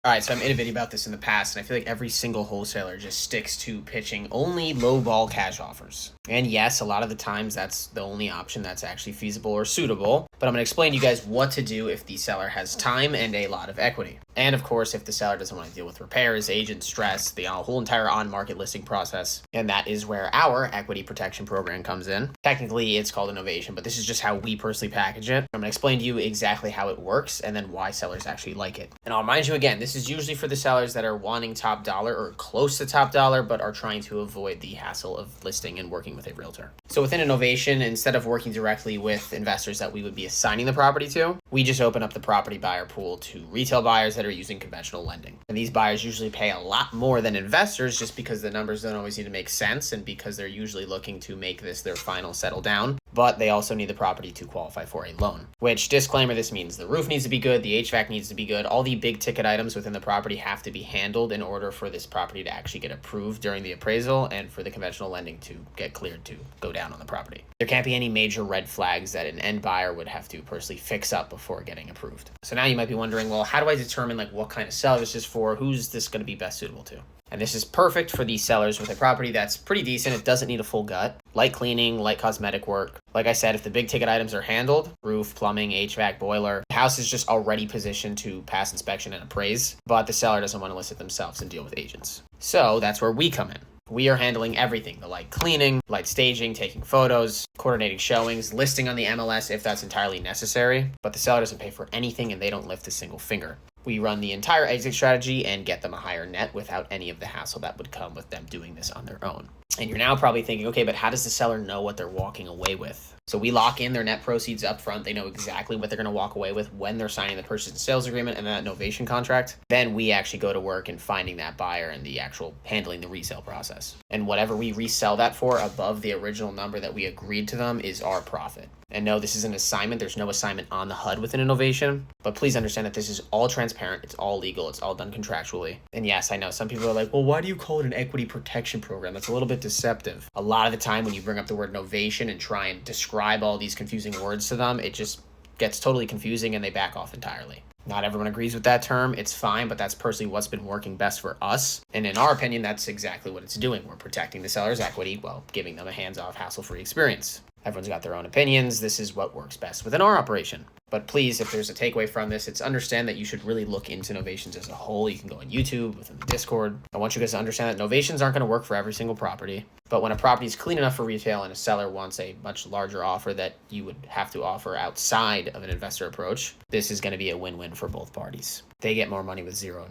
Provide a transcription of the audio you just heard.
All right, so I made a video about this in the past, and I feel like every single wholesaler just sticks to pitching only low ball cash offers. And yes, a lot of the times that's the only option that's actually feasible or suitable, but I'm going to explain to you guys what to do if the seller has time and a lot of equity. And of course, if the seller doesn't want to deal with repairs, agent stress, the whole entire on-market listing process. And that is where our equity protection program comes in. Technically, it's called a Novation, but this is just how we personally package it. I'm going to explain to you exactly how it works and then why sellers actually like it. And I'll remind you again, this is usually for the sellers that are wanting top dollar or close to top dollar, but are trying to avoid the hassle of listing and working with a realtor. So within a Novation, instead of working directly with investors that we would be assigning the property to, we just open up the property buyer pool to retail buyers that are using conventional lending. And these buyers usually pay a lot more than investors just because the numbers don't always need to make sense and because they're usually looking to make this their final settle down. But they also need the property to qualify for a loan, which, disclaimer, this means the roof needs to be good, the HVAC needs to be good, all the big ticket items within the property have to be handled in order for this property to actually get approved during the appraisal and for the conventional lending to get cleared to go down on the property. There can't be any major red flags that an end buyer would have to personally fix up before getting approved. So now you might be wondering, well, how do I determine what kind of seller this is for? Who's this going to be best suitable to? And this is perfect for these sellers with a property that's pretty decent. It doesn't need a full gut, light cleaning, light cosmetic work. Like I said, if the big ticket items are handled, roof, plumbing, HVAC, boiler, the house is just already positioned to pass inspection and appraise, but the seller doesn't want to list it themselves and deal with agents. So that's where we come in. We are handling everything, the light cleaning, light staging, taking photos, coordinating showings, listing on the MLS if that's entirely necessary, but the seller doesn't pay for anything and they don't lift a single finger. We run the entire exit strategy and get them a higher net without any of the hassle that would come with them doing this on their own. And you're now probably thinking, okay, but how does the seller know what they're walking away with? So we lock in their net proceeds up front. They know exactly what they're going to walk away with when they're signing the purchase and sales agreement and that Novation contract. Then we actually go to work in finding that buyer and the actual handling the resale process. And whatever we resell that for above the original number that we agreed to them is our profit. And no, this is an assignment. There's no assignment on the HUD within a Novation. But please understand that this is all transparent. It's all legal. It's all done contractually. And yes, I know some people are like, well, why do you call it an equity protection program? That's a little bit deceptive. A lot of the time when you bring up the word Novation and try and describe all these confusing words to them, it just gets totally confusing and they back off entirely. Not everyone agrees with that term. It's fine, but that's personally what's been working best for us. And in our opinion, that's exactly what it's doing. We're protecting the seller's equity while giving them a hands-off, hassle-free experience. Everyone's got their own opinions. This is what works best within our operation. But please, if there's a takeaway from this, it's understand that you should really look into Novations as a whole. You can go on YouTube, within the Discord. I want you guys to understand that Novations aren't going to work for every single property. But when a property is clean enough for retail and a seller wants a much larger offer that you would have to offer outside of an investor approach, this is going to be a win-win for both parties. They get more money with zero